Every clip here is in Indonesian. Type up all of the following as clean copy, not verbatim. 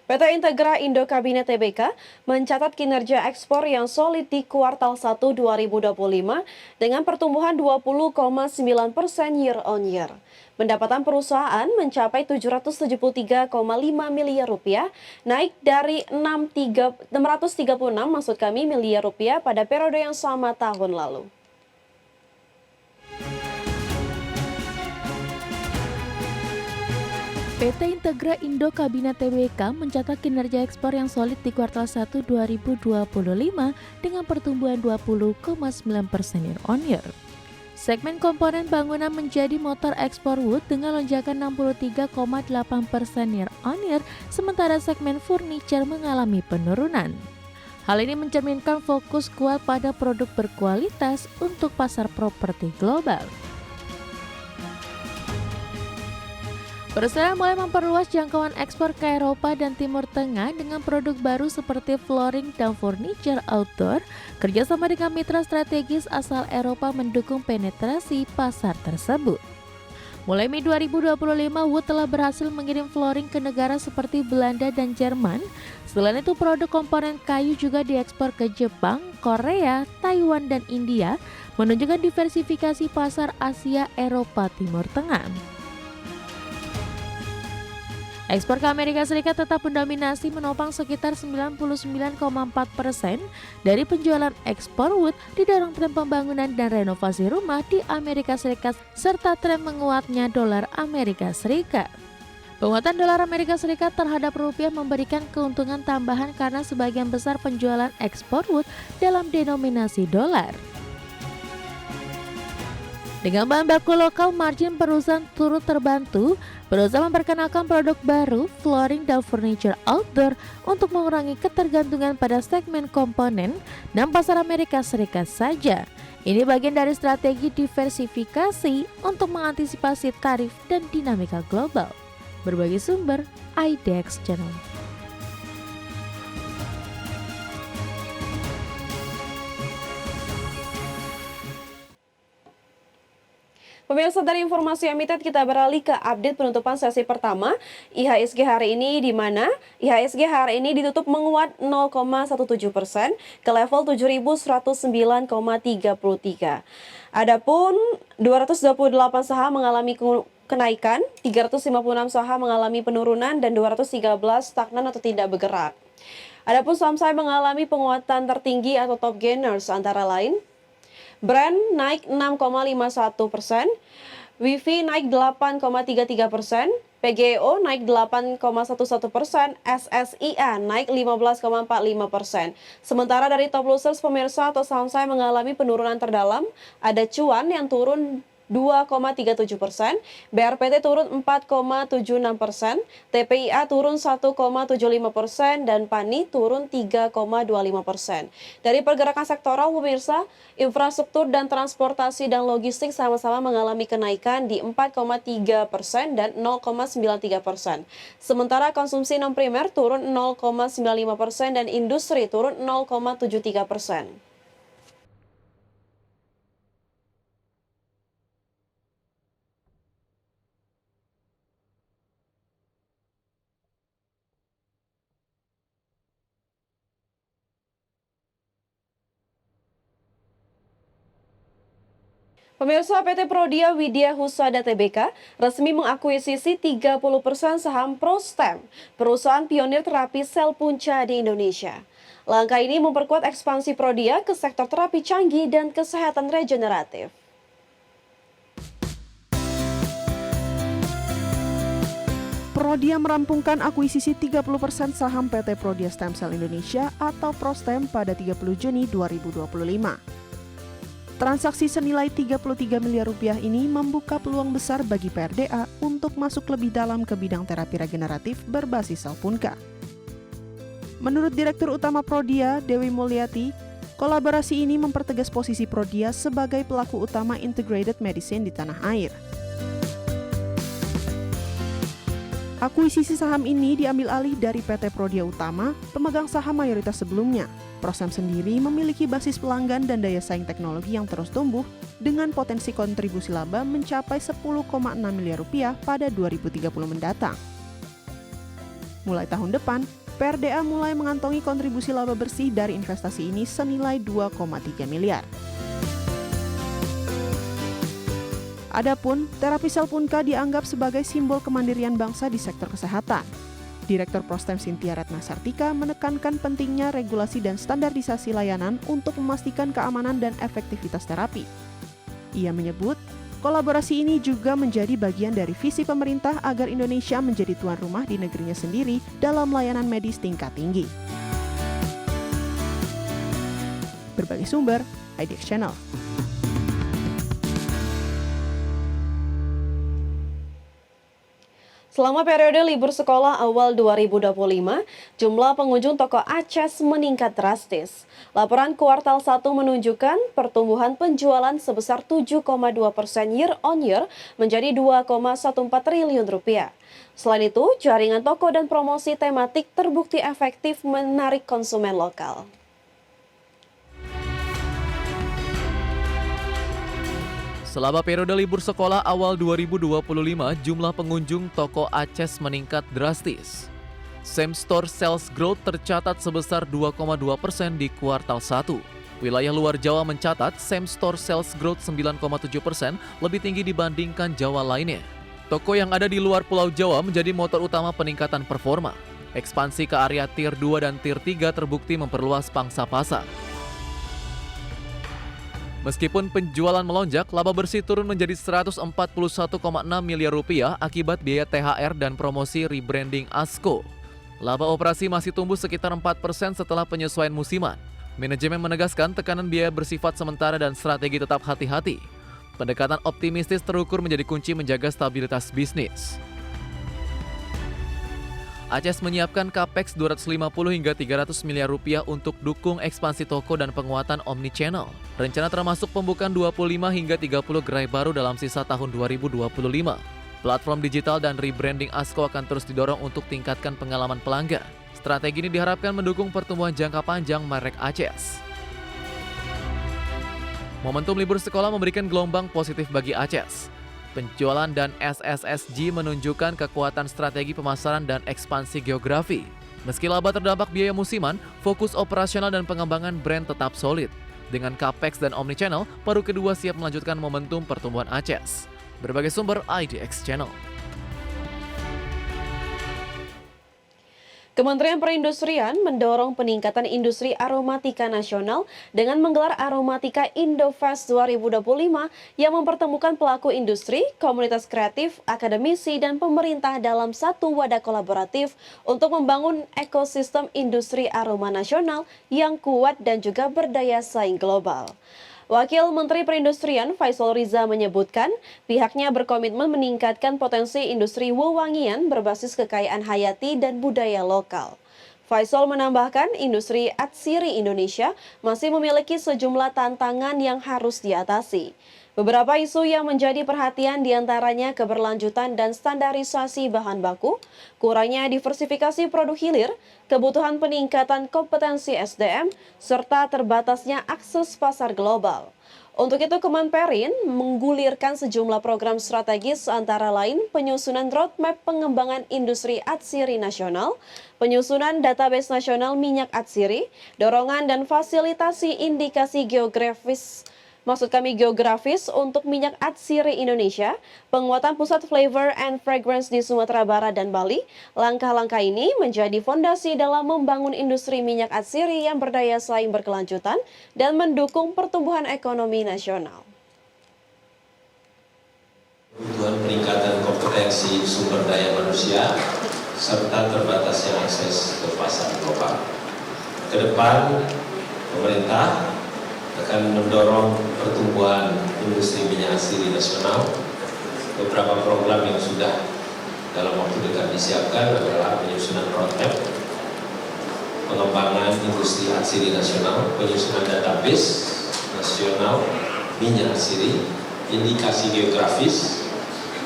PT Integra Indo Kabinet Tbk mencatat kinerja ekspor yang solid di kuartal 1 2025 dengan pertumbuhan 20,9% year on year. Pendapatan perusahaan mencapai 773,5 miliar rupiah, naik dari 636 miliar rupiah pada periode yang sama tahun lalu. PT Integra Indo Kabinet Tbk mencatat kinerja ekspor yang solid di kuartal 1 2025 dengan pertumbuhan 20,9% year on year. Segmen komponen bangunan menjadi motor ekspor wood dengan lonjakan 63,8% year on year, sementara segmen furniture mengalami penurunan. Hal ini mencerminkan fokus kuat pada produk berkualitas untuk pasar properti global. Perusahaan mulai memperluas jangkauan ekspor ke Eropa dan Timur Tengah dengan produk baru seperti flooring dan furniture outdoor. Kerjasama dengan mitra strategis asal Eropa mendukung penetrasi pasar tersebut. Mulai Mei 2025, Wood telah berhasil mengirim flooring ke negara seperti Belanda dan Jerman. Selain itu, produk komponen kayu juga diekspor ke Jepang, Korea, Taiwan, dan India, menunjukkan diversifikasi pasar Asia, Eropa, Timur Tengah. Ekspor ke Amerika Serikat tetap mendominasi, menopang sekitar 99,4% dari penjualan ekspor wood, didorong tren pembangunan dan renovasi rumah di Amerika Serikat serta tren menguatnya dolar Amerika Serikat. Penguatan dolar Amerika Serikat terhadap rupiah memberikan keuntungan tambahan karena sebagian besar penjualan ekspor wood dalam denominasi dolar. Dengan bahan baku lokal, margin perusahaan turut terbantu. Perusahaan memperkenalkan produk baru, flooring dan furniture outdoor untuk mengurangi ketergantungan pada segmen komponen dan pasar Amerika Serikat saja. Ini bagian dari strategi diversifikasi untuk mengantisipasi tarif dan dinamika global. Berbagai sumber, IDX Channel. Pemirsa, dari informasi Emitet kita beralih ke update penutupan sesi pertama IHSG hari ini, di mana IHSG hari ini ditutup menguat 0,17% ke level 7.109,33. Adapun 228 saham mengalami kenaikan, 356 saham mengalami penurunan, dan 213 stagnan atau tidak bergerak. Adapun saham-saham mengalami penguatan tertinggi atau top gainers antara lain Brand naik 6,51%, Wifi naik 8,33%, PGO naik 8,11%, SSIA naik 15,45%. Sementara dari top losers pemirsa atau saham-saham mengalami penurunan terdalam, ada Cuan yang turun 2,37%, BRPT turun 4,76%, TPIA turun 1,75%, dan PANI turun 3,25%. Dari pergerakan sektoral pemirsa, infrastruktur dan transportasi dan logistik sama-sama mengalami kenaikan di 4,3% dan 0,93%. Sementara konsumsi non primer turun 0,95% dan industri turun 0,73%. Pemirsa, PT Prodia Widya Husada Tbk resmi mengakuisisi 30% saham Prostem, perusahaan pionir terapi sel punca di Indonesia. Langkah ini memperkuat ekspansi Prodia ke sektor terapi canggih dan kesehatan regeneratif. Prodia merampungkan akuisisi 30% saham PT Prodia Stem Cell Indonesia atau Prostem pada 30 Juni 2025. Transaksi senilai 33 miliar rupiah ini membuka peluang besar bagi PRDA untuk masuk lebih dalam ke bidang terapi regeneratif berbasis sel punca. Menurut Direktur Utama Prodia, Dewi Mulyati, kolaborasi ini mempertegas posisi Prodia sebagai pelaku utama integrated medicine di tanah air. Akuisisi saham ini diambil alih dari PT Prodia Utama, pemegang saham mayoritas sebelumnya. Prostem sendiri memiliki basis pelanggan dan daya saing teknologi yang terus tumbuh dengan potensi kontribusi laba mencapai 10,6 miliar rupiah pada 2030 mendatang. Mulai tahun depan, PRDA mulai mengantongi kontribusi laba bersih dari investasi ini senilai 2,3 miliar. Adapun, terapi sel punka dianggap sebagai simbol kemandirian bangsa di sektor kesehatan. Direktur Prostem Cynthia Retna Sartika menekankan pentingnya regulasi dan standarisasi layanan untuk memastikan keamanan dan efektivitas terapi. Ia menyebut, kolaborasi ini juga menjadi bagian dari visi pemerintah agar Indonesia menjadi tuan rumah di negerinya sendiri dalam layanan medis tingkat tinggi. Berbagai sumber, IDX Channel. Selama periode libur sekolah awal 2025, jumlah pengunjung toko Aces meningkat drastis. Laporan kuartal 1 menunjukkan pertumbuhan penjualan sebesar 7,2% year on year menjadi 2,14 triliun rupiah. Selain itu, jaringan toko dan promosi tematik terbukti efektif menarik konsumen lokal. Selama periode libur sekolah awal 2025, jumlah pengunjung toko Aces meningkat drastis. Same store sales growth tercatat sebesar 2,2% di kuartal 1. Wilayah luar Jawa mencatat same store sales growth 9,7%, lebih tinggi dibandingkan Jawa lainnya. Toko yang ada di luar Pulau Jawa menjadi motor utama peningkatan performa. Ekspansi ke area Tier 2 dan Tier 3 terbukti memperluas pangsa pasar. Meskipun penjualan melonjak, laba bersih turun menjadi 141,6 miliar rupiah akibat biaya THR dan promosi rebranding ASKO. Laba operasi masih tumbuh sekitar 4% setelah penyesuaian musiman. Manajemen menegaskan tekanan biaya bersifat sementara dan strategi tetap hati-hati. Pendekatan optimistis terukur menjadi kunci menjaga stabilitas bisnis. Aces menyiapkan capex 250 hingga 300 miliar rupiah untuk dukung ekspansi toko dan penguatan omnichannel. Rencana termasuk pembukaan 25 hingga 30 gerai baru dalam sisa tahun 2025. Platform digital dan rebranding ASKO akan terus didorong untuk tingkatkan pengalaman pelanggan. Strategi ini diharapkan mendukung pertumbuhan jangka panjang merek Aces. Momentum libur sekolah memberikan gelombang positif bagi Aces. Penjualan dan SSSG menunjukkan kekuatan strategi pemasaran dan ekspansi geografi. Meski laba terdampak biaya musiman, fokus operasional dan pengembangan brand tetap solid. Dengan capex dan omnichannel, paruh kedua siap melanjutkan momentum pertumbuhan Aces. Berbagai sumber IDX Channel. Kementerian Perindustrian mendorong peningkatan industri aromatika nasional dengan menggelar Aromatika Indofest 2025 yang mempertemukan pelaku industri, komunitas kreatif, akademisi, dan pemerintah dalam satu wadah kolaboratif untuk membangun ekosistem industri aroma nasional yang kuat dan juga berdaya saing global. Wakil Menteri Perindustrian Faisal Riza menyebutkan pihaknya berkomitmen meningkatkan potensi industri wewangian berbasis kekayaan hayati dan budaya lokal. Faisal menambahkan industri atsiri Indonesia masih memiliki sejumlah tantangan yang harus diatasi. Beberapa isu yang menjadi perhatian diantaranya keberlanjutan dan standarisasi bahan baku, kurangnya diversifikasi produk hilir, kebutuhan peningkatan kompetensi SDM, serta terbatasnya akses pasar global. Untuk itu, Kemenperin menggulirkan sejumlah program strategis antara lain penyusunan roadmap pengembangan industri atsiri nasional, penyusunan database nasional minyak atsiri, dorongan dan fasilitasi indikasi geografis untuk minyak atsiri Indonesia, penguatan pusat flavor and fragrance di Sumatera Barat dan Bali. Langkah-langkah ini menjadi fondasi dalam membangun industri minyak atsiri yang berdaya saing berkelanjutan dan mendukung pertumbuhan ekonomi nasional. Kebutuhan peningkatan kompetensi sumber daya manusia serta terbatasnya akses ke pasar global. Ke depan, pemerintah akan mendorong pertumbuhan industri minyak atsiri nasional. Beberapa program yang sudah dalam waktu dekat disiapkan adalah penyusunan roadmap, pengembangan industri atsiri nasional, penyusunan database nasional minyak atsiri, indikasi geografis,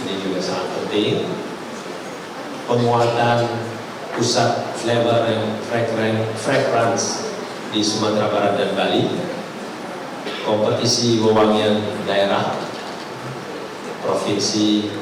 ini juga sangat penting, penguatan pusat flavor and fragrance di Sumatera Barat dan Bali, kompetisi wewangian daerah, provinsi,